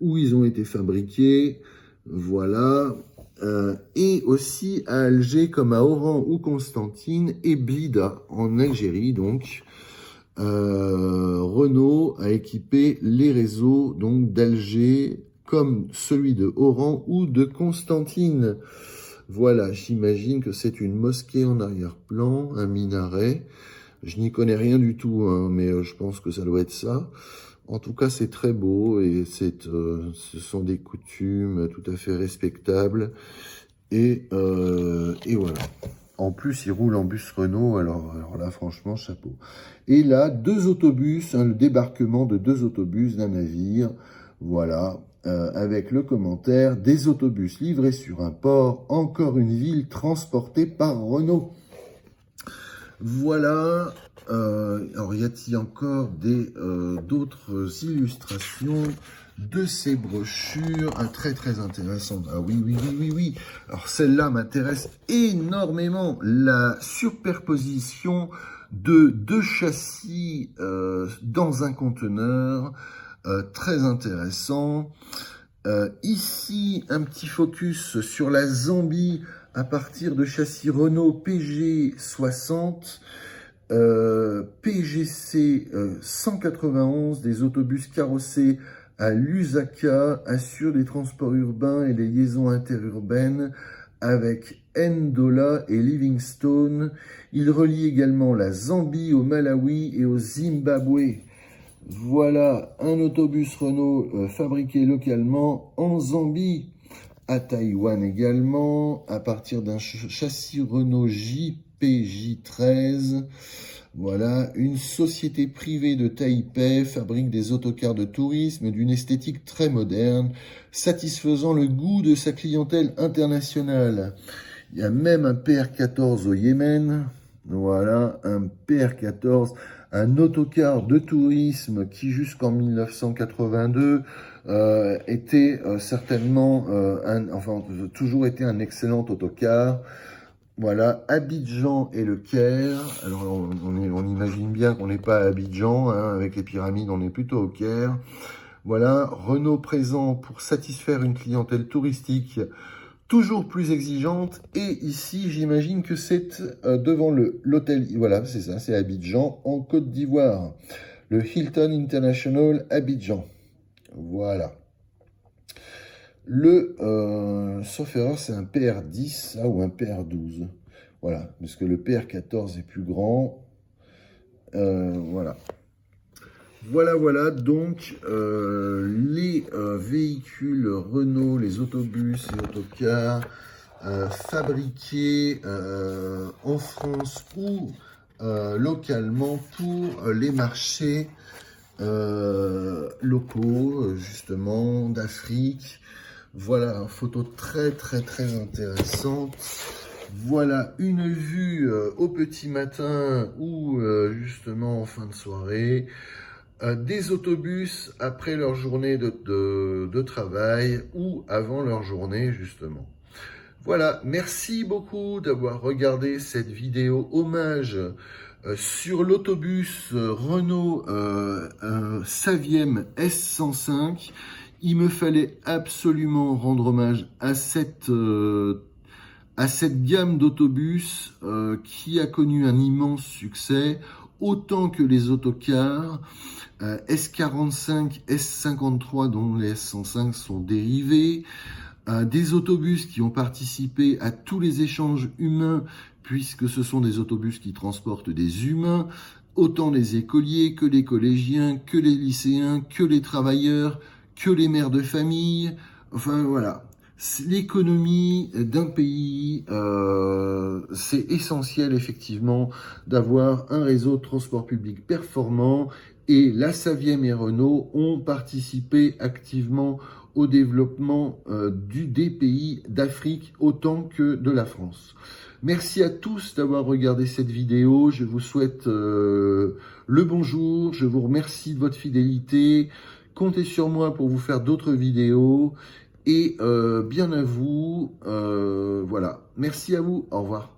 où ils ont été fabriqués. Voilà. Et aussi à Alger, comme à Oran ou Constantine, et Blida en Algérie, donc. Renault a équipé les réseaux donc d'Alger comme celui de Oran ou de Constantine. Voilà, j'imagine que c'est une mosquée en arrière-plan, un minaret. Je n'y connais rien du tout, hein, mais je pense que ça doit être ça. En tout cas, c'est très beau et ce sont des coutumes tout à fait respectables. Et voilà. En plus, il roule en bus Renault, alors là, franchement, chapeau. Et là, deux autobus, hein, le débarquement de deux autobus d'un navire, voilà, avec le commentaire « Des autobus livrés sur un port, encore une ville transportée par Renault ». Voilà, alors y a-t-il encore d'autres illustrations de ces brochures très intéressantes? Ah oui. Alors celle-là m'intéresse énormément. La superposition de deux châssis dans un conteneur, très intéressant. Ici, un petit focus sur la Zambie à partir de châssis Renault PG60. PGC 191, des autobus carrossés à Lusaka, assurent des transports urbains et des liaisons interurbaines avec Ndola et Livingstone. Il relie également la Zambie au Malawi et au Zimbabwe. Voilà un autobus Renault fabriqué localement en Zambie, à Taïwan également, à partir d'un châssis Renault JPJ13. Voilà, une société privée de Taipei fabrique des autocars de tourisme d'une esthétique très moderne, satisfaisant le goût de sa clientèle internationale. Il y a même un PR14 au Yémen. Voilà, un PR14, un autocar de tourisme qui jusqu'en 1982 était certainement, toujours été un excellent autocar. Voilà, Abidjan et le Caire. Alors, on imagine bien qu'on n'est pas à Abidjan, hein, avec les pyramides, on est plutôt au Caire. Voilà, Renault présent pour satisfaire une clientèle touristique toujours plus exigeante. Et ici, j'imagine que c'est devant l'hôtel, voilà, c'est ça, c'est Abidjan, en Côte d'Ivoire. Le Hilton International Abidjan. Voilà. Sauf erreur, c'est un PR10 ou un PR12. Voilà, parce que le PR14 est plus grand. Voilà. Voilà, donc les véhicules Renault, les autobus et autocars fabriqués en France ou localement pour les marchés locaux, justement, d'Afrique. Voilà, une photo très intéressante. Voilà une vue au petit matin ou justement en fin de soirée. Des autobus après leur journée de travail ou avant leur journée, justement. Voilà, merci beaucoup d'avoir regardé cette vidéo hommage sur l'autobus Renault Saviem S105. Il me fallait absolument rendre hommage à cette gamme d'autobus qui a connu un immense succès, autant que les autocars S45, S53 dont les S105 sont dérivés, des autobus qui ont participé à tous les échanges humains, puisque ce sont des autobus qui transportent des humains, autant les écoliers que les collégiens, que les lycéens, que les travailleurs, que les mères de famille, enfin voilà. L'économie d'un pays, c'est essentiel effectivement d'avoir un réseau de transport public performant, et la Saviem et Renault ont participé activement au développement des pays d'Afrique autant que de la France. Merci à tous d'avoir regardé cette vidéo, je vous souhaite le bonjour, je vous remercie de votre fidélité, comptez sur moi pour vous faire d'autres vidéos, et bien à vous, voilà. Merci à vous, au revoir.